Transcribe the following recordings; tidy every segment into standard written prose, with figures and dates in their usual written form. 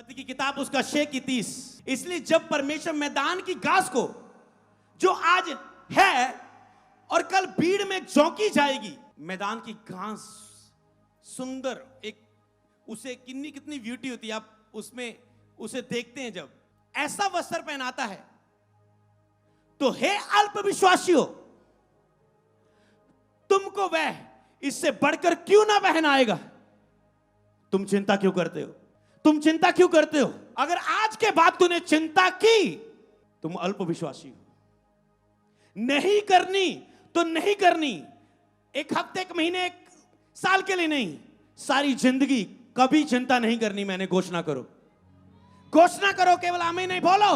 मत्ती की किताब उसका 6 की 30। इसलिए जब परमेश्वर मैदान की घास को जो आज है और कल भीड़ में झोंकी जाएगी, मैदान की घास सुंदर, एक उसे कितनी कितनी ब्यूटी होती है, आप उसमें उसे देखते हैं, जब ऐसा वस्त्र पहनाता है तो हे अल्पविश्वासियों, तुमको वह इससे बढ़कर क्यों ना पहनाएगा। तुम चिंता क्यों करते हो? तुम चिंता क्यों करते हो? अगर आज के बाद तूने चिंता की, तुम अल्पविश्वासी हो। नहीं करनी तो नहीं करनी, एक हफ्ते, एक महीने, एक साल के लिए नहीं, सारी जिंदगी कभी चिंता नहीं करनी। मैंने घोषणा करो, घोषणा करो, केवल आमीन नहीं बोलो।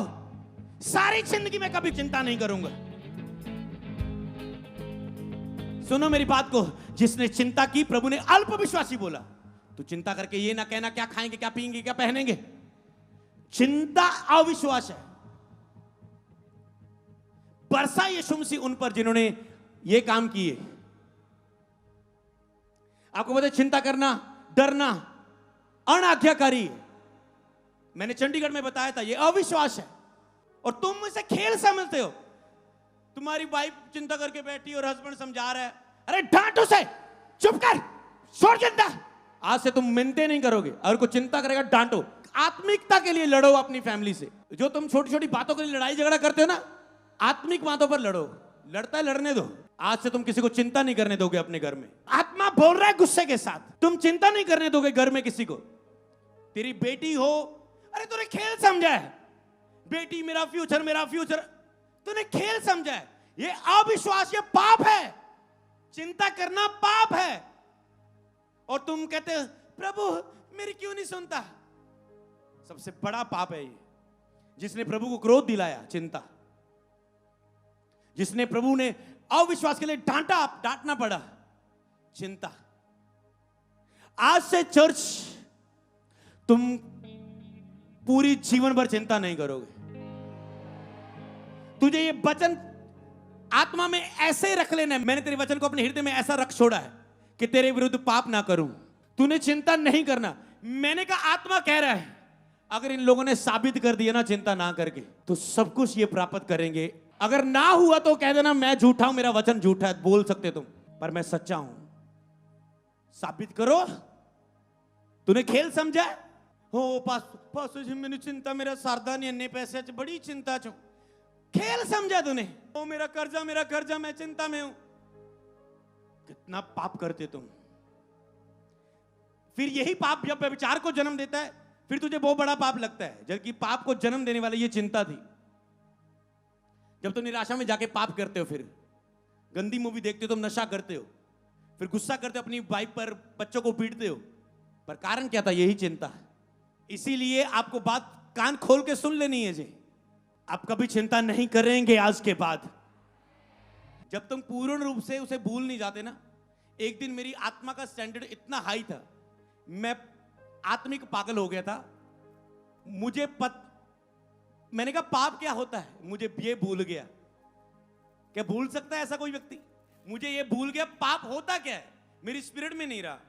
सारी जिंदगी में कभी चिंता नहीं करूंगा। सुनो मेरी बात को, जिसने चिंता की, प्रभु ने अल्पविश्वासी बोला। तो चिंता करके ये ना कहना क्या खाएंगे, क्या पिएंगे, क्या पहनेंगे। चिंता अविश्वास है। बरसा यीशु मसीह उन पर जिन्होंने ये काम किए। आपको पता है, चिंता करना, डरना अनाज्ञाकारी है। मैंने चंडीगढ़ में बताया था, ये अविश्वास है। और तुम इसे खेल समझते हो। तुम्हारी वाइफ चिंता करके बैठी और हस्बैंड समझा रहा है, अरे डांट उसे, चुप कर, छोड़ चिंता। आज से तुम मिनते नहीं करोगे। अगर कोई चिंता करेगा, डांटो। आत्मिकता के लिए लड़ो अपनी फैमिली से। जो तुम छोटी छोटी बातों के लिए लड़ाई झगड़ा करते हो ना, आत्मिक बातों पर लड़ो। लड़ता है, लड़ने दो। आज से तुम किसी को चिंता नहीं करने दोगे अपने घर में। आत्मा बोल रहा है गुस्से के साथ, तुम चिंता नहीं करने दोगे घर में किसी को। तेरी बेटी हो, अरे तूने खेल समझा है, बेटी मेरा फ्यूचर, मेरा फ्यूचर, तूने खेल समझा है। ये अविश्वास, ये पाप है। चिंता करना पाप है। और तुम कहते हो, प्रभु मेरी क्यों नहीं सुनता। सबसे बड़ा पाप है ये, जिसने प्रभु को क्रोध दिलाया, चिंता। जिसने प्रभु ने अविश्वास के लिए डांटा, डांटना पड़ा, चिंता। आज से चर्च, तुम पूरी जीवन भर चिंता नहीं करोगे। तुझे ये वचन आत्मा में ऐसे रख लेना है। मैंने तेरे वचन को अपने हृदय में ऐसा रख छोड़ा है कि तेरे विरुद्ध पाप ना करूं। तूने चिंता नहीं करना। मैंने कहा आत्मा कह रहा है, अगर इन लोगों ने साबित कर दिया ना चिंता ना करके, तो सब कुछ ये प्राप्त करेंगे। अगर ना हुआ तो कह देना मैं झूठा हूं, मेरा वचन झूठा है, बोल सकते तुम, पर मैं सच्चा हूं। साबित करो। तूने खेल समझा हो, पास मैंने चिंता, मेरा सारदा नहीं, अन्य पैसे बड़ी चिंता छो। खेल समझा तूने। ओ मेरा कर्जा, मैं चिंता में हूं। कितना पाप करते तुम। फिर यही पाप जब व्यभिचार को जन्म देता है, फिर तुझे बहुत बड़ा पाप लगता है। जबकि पाप को जन्म देने वाली ये चिंता थी। जब तुम निराशा में जाके पाप करते हो, फिर गंदी मूवी देखते हो, तुम नशा करते हो, फिर गुस्सा करते हो अपनी वाइफ पर, बच्चों को पीटते हो, पर कारण क्या था? यही चिंता। इसीलिए आपको बात कान खोल के सुन लेनी है जी। आप कभी चिंता नहीं करेंगे आज के बाद। जब तुम पूर्ण रूप से उसे भूल नहीं जाते ना। एक दिन मेरी आत्मा का स्टैंडर्ड इतना हाई था, मैं आत्मिक पागल हो गया था। मैंने कहा पाप क्या होता है, मुझे ये भूल गया। क्या भूल सकता है ऐसा कोई व्यक्ति? मुझे ये भूल गया पाप होता क्या है, मेरी स्पिरिट में नहीं रहा।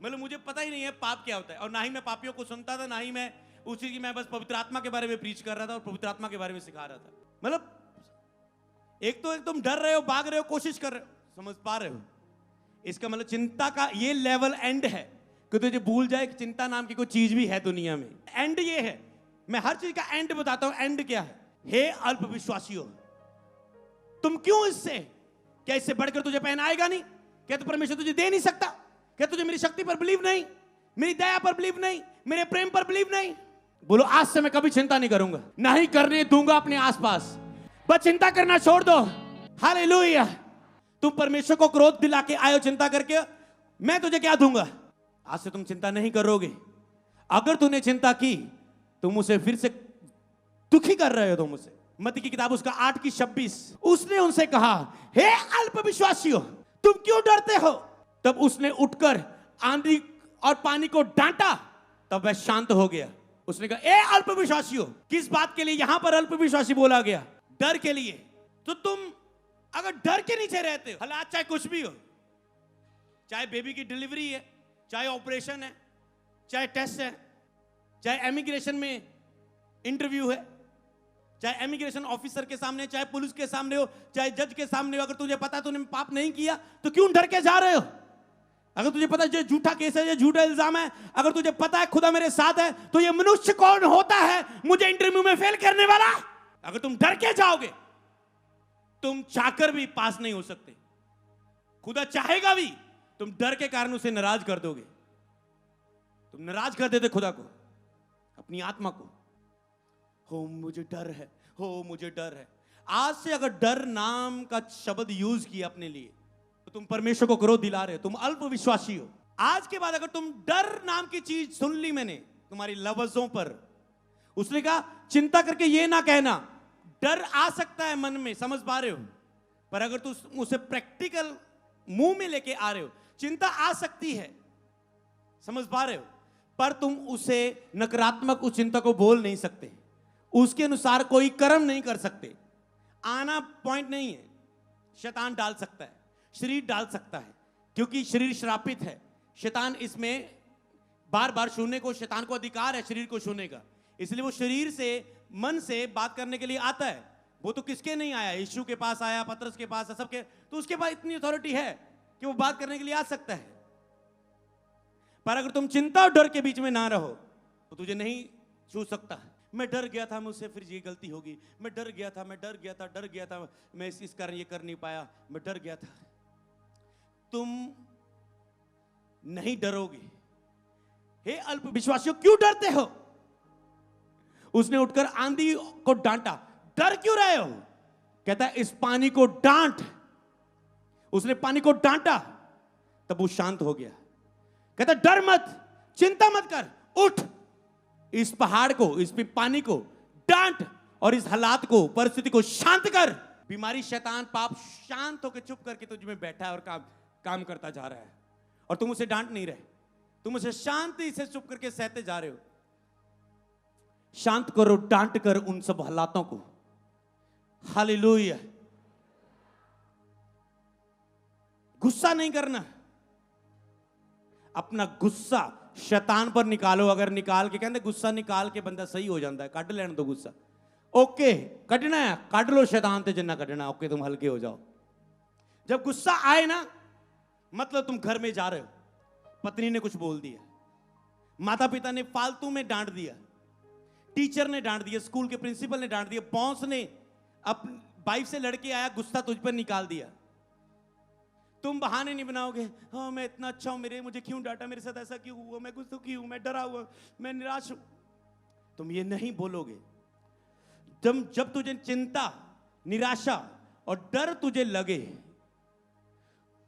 मतलब मुझे पता ही नहीं है पाप क्या होता है। और ना ही मैं पापियों को सुनता था, ना ही मैं उस चीज की, मैं बस पवित्र आत्मा के बारे में प्रीच कर रहा था और पवित्र आत्मा के बारे में सिखा रहा था। मतलब एक तो तुम डर रहे हो, भाग रहे हो, कोशिश कर रहे हो, समझ पा रहे हो? इसका मतलब चिंता का ये लेवल एंड है कि तुझे भूल जाए कि चिंता नाम की कोई चीज भी है दुनिया में। एंड ये है। मैं हर चीज का एंड बताता हूं। एंड क्या है? हे अल्पविश्वासियों, तुम क्यों इससे, क्या इससे बढ़कर तुझे पहनाएगा नहीं? क्या तो परमेश्वर तुझे दे नहीं सकता? क्या तुझे मेरी शक्ति पर बिलीव नहीं, मेरी दया पर बिलीव नहीं, मेरे प्रेम पर बिलीव नहीं? बोलो आज से मैं कभी चिंता नहीं करूंगा, नहीं करने दूंगा अपने आसपास। बस चिंता करना छोड़ दो। हालेलुया। तुम परमेश्वर को क्रोध दिला के आयो चिंता करके, मैं तुझे क्या दूंगा? आज से तुम चिंता नहीं करोगे। अगर तूने चिंता की, तुम उसे फिर से दुखी कर रहे हो। तुम उसे, मत्ती की किताब उसका 8 की 26, उसने उनसे कहा, हे अल्पविश्वासियों, तुम क्यों डरते हो? तब उसने उठकर आंधी और पानी को डांटा, तब वह शांत हो गया। उसने कहा, ए अल्पविश्वासियों। किस बात के लिए यहां पर अल्पविश्वासी बोला गया? डर के लिए। तो तुम अगर डर के नीचे रहते हो, हालात चाहे कुछ भी हो, चाहे बेबी की डिलीवरी है, चाहे ऑपरेशन है, चाहे टेस्ट है, चाहे इमिग्रेशन में इंटरव्यू है, चाहे इमिग्रेशन ऑफिसर के सामने, चाहे पुलिस के सामने हो, चाहे जज के सामने हो, अगर तुझे पता है तूने पाप नहीं किया तो क्यों डर के जा रहे हो? अगर तुझे पता है ये झूठा केस है, ये झूठा इल्जाम है, अगर तुझे पता है खुदा मेरे साथ है, तो ये मनुष्य कौन होता है मुझे इंटरव्यू में फेल करने वाला? अगर तुम डर के जाओगे, तुम चाहकर भी पास नहीं हो सकते। खुदा चाहेगा भी, तुम डर के कारण उसे नाराज कर दोगे। तुम नाराज कर देते खुदा को, अपनी आत्मा को। हो मुझे डर है, हो मुझे डर है। आज से अगर डर नाम का शब्द यूज किया अपने लिए तो तुम परमेश्वर को क्रोध दिला रहे हो, तुम अल्प विश्वासी हो। आज के बाद अगर तुम डर नाम की चीज सुन ली मैंने तुम्हारी लफ्जों पर, उसने कहा चिंता करके ये ना कहना। डर आ सकता है मन में, समझ पा रहे हो, पर अगर तुम उसे प्रैक्टिकल मुंह में लेके आ रहे हो, चिंता आ सकती है, समझ पा रहे हो, पर तुम उसे नकारात्मक उस चिंता को बोल नहीं सकते, उसके अनुसार कोई कर्म नहीं कर सकते। आना पॉइंट नहीं है। शैतान डाल सकता है, शरीर डाल सकता है, क्योंकि शरीर श्रापित है। शैतान इसमें बार बार छूने को, शैतान को अधिकार है शरीर को छूने का, इसलिए वो शरीर से, मन से बात करने के लिए आता है। वो तो किसके नहीं आया, यीशु के पास आया, पतरस के पास, सबके, तो उसके पास इतनी अथॉरिटी है कि वो बात करने के लिए आ सकता है। पर अगर तुम चिंता और डर के बीच में ना रहो तो तुझे नहीं छू सकता। मैं डर गया था, मुझसे फिर ये गलती होगी, मैं डर गया था, मैं डर गया था, डर गया था, मैं इस कारण ये कर नहीं पाया, मैं डर गया था। तुम नहीं डरोगे। हे अल्प विश्वासियों, क्यों डरते हो? उसने उठकर आंधी को डांटा। डर क्यों रहे हो? कहता है इस पानी को डांट। उसने पानी को डांटा, तब वो शांत हो गया। कहता डर मत, चिंता मत कर, उठ, इस पहाड़ को, इस पानी को डांट और इस हालात को, परिस्थिति को शांत कर। बीमारी, शैतान, पाप शांत होकर चुप करके तुझ में बैठा है और काम करता जा रहा है, और तुम उसे डांट नहीं रहे, तुम उसे शांति से चुप करके सहते जा रहे हो। शांत करो, डांट कर उन सब हालातों को। हालेलुया। गुस्सा नहीं करना। अपना गुस्सा शैतान पर निकालो। अगर निकाल के, कहते गुस्सा निकाल के बंदा सही हो जाता है, कट लेने दो गुस्सा। ओके, कटना है कट लो, शैतान ते जिन्ना कटना, ओके तुम हल्के हो जाओ। जब गुस्सा आए ना, मतलब तुम घर में जा रहे हो, पत्नी ने कुछ बोल दिया, माता पिता ने फालतू में डांट दिया, टीचर ने डांट दिया, स्कूल के प्रिंसिपल ने डांट दिया, बॉस ने अपनी वाइफ से लड़के आया, गुस्सा तुझ पर निकाल दिया। तुम बहाने नहीं बनाओगे, हाँ मैं इतना अच्छा हूं, मुझे क्यों डांटा, मेरे साथ ऐसा क्यों हुआ, मैं गुस्सा क्यों हूं, मैं डरा हुआ, मैं निराश हूं। तुम ये नहीं बोलोगे। जब तुझे चिंता, निराशा और डर तुझे लगे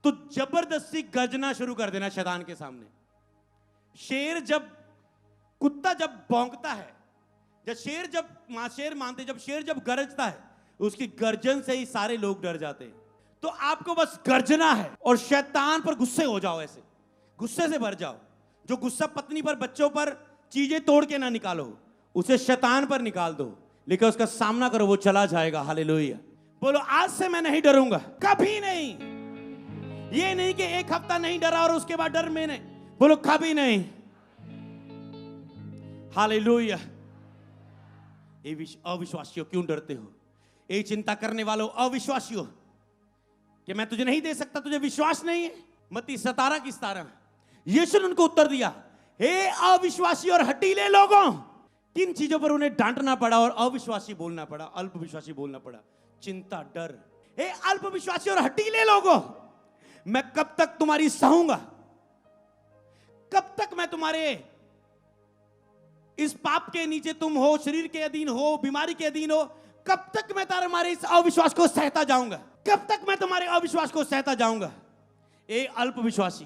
तो जबरदस्ती गरजना शुरू कर देना शैतान के सामने। कुत्ता जब भौंकता है, शेर मानते, जब शेर जब गरजता है, उसकी गर्जन से ही सारे लोग डर जाते हैं। तो आपको बस गर्जना है और शैतान पर गुस्से हो जाओ, ऐसे गुस्से से भर जाओ। जो गुस्सा पत्नी पर, बच्चों पर, चीजें तोड़ के ना निकालो, उसे शैतान पर निकाल दो, लेकिन उसका सामना करो, वो चला जाएगा। हालेलुया। बोलो आज से मैं नहीं डरूंगा, कभी नहीं। ये नहीं कि एक हफ्ता नहीं डरा और उसके बाद डर में नहीं। बोलो कभी नहीं। हालेलुया। अविश्वासियों क्यों डरते हो? ये चिंता करने वालों, अविश्वासियों, कि मैं तुझे नहीं दे सकता, तुझे विश्वास नहीं है। मत्ती 17 की 17। यीशु ने उनको उत्तर दिया, हे अविश्वासी और हठीले लोगों। किन चीजों पर उन्हें डांटना पड़ा और अविश्वासी बोलना पड़ा, अल्प विश्वासी बोलना पड़ा? चिंता, डर। हे अल्प विश्वासी और हठीले लोगों, मैं कब तक तुम्हारी सहूंगा? कब तक मैं तुम्हारे इस पाप के नीचे तुम हो, शरीर के अधीन हो, बीमारी के अधीन हो, कब तक मैं तुम्हारे इस अविश्वास को सहता जाऊंगा? कब तक मैं तुम्हारे अविश्वास को सहता जाऊंगा? ए अल्प विश्वासी,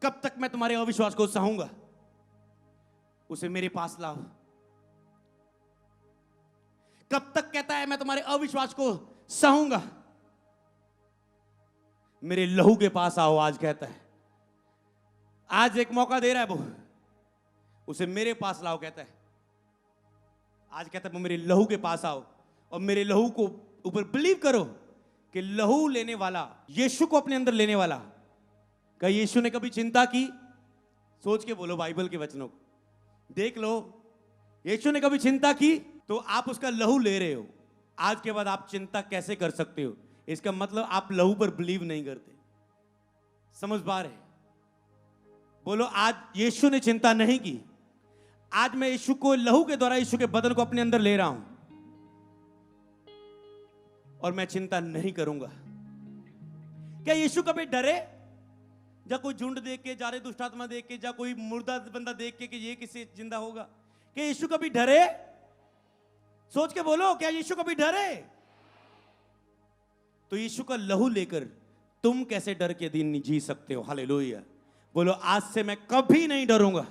कब तक मैं तुम्हारे अविश्वास को सहूंगा? उसे मेरे पास लाओ। कब तक कहता है मैं तुम्हारे अविश्वास को सहूंगा? मेरे लहू के पास आओ, आज कहता है। आज एक मौका दे रहा है वो, उसे मेरे पास लाओ कहता है। आज कहता है वो मेरे लहू के पास आओ और मेरे लहू को ऊपर बिलीव करो कि लहू लेने वाला, यीशु को अपने अंदर लेने वाला। क्या यीशु ने कभी चिंता की? सोच के बोलो बाइबल के वचनों को। देख लो, यीशु ने कभी चिंता की तो आप उसका लहू ले रहे हो, आज के बाद आप चिंता कैसे कर सकते हो? इसका मतलब आप लहू पर बिलीव नहीं करते। समझ पा रहे? बोलो, आज यीशु ने चिंता नहीं की, आज मैं यीशु को लहू के द्वारा यीशु के बदन को अपने अंदर ले रहा हूं और मैं चिंता नहीं करूंगा। क्या यीशु कभी डरे? या कोई झुंड देख के, जा रहे दुष्ट आत्मा देख के, या कोई मुर्दा बंदा देख के कि ये किसी जिंदा होगा? क्या यीशु कभी डरे? सोच के बोलो, क्या यीशु कभी डरे? तो यीशु का लहू लेकर तुम कैसे डर के दिन जी सकते हो? हालेलुया। बोलो, आज से मैं कभी नहीं डरूंगा।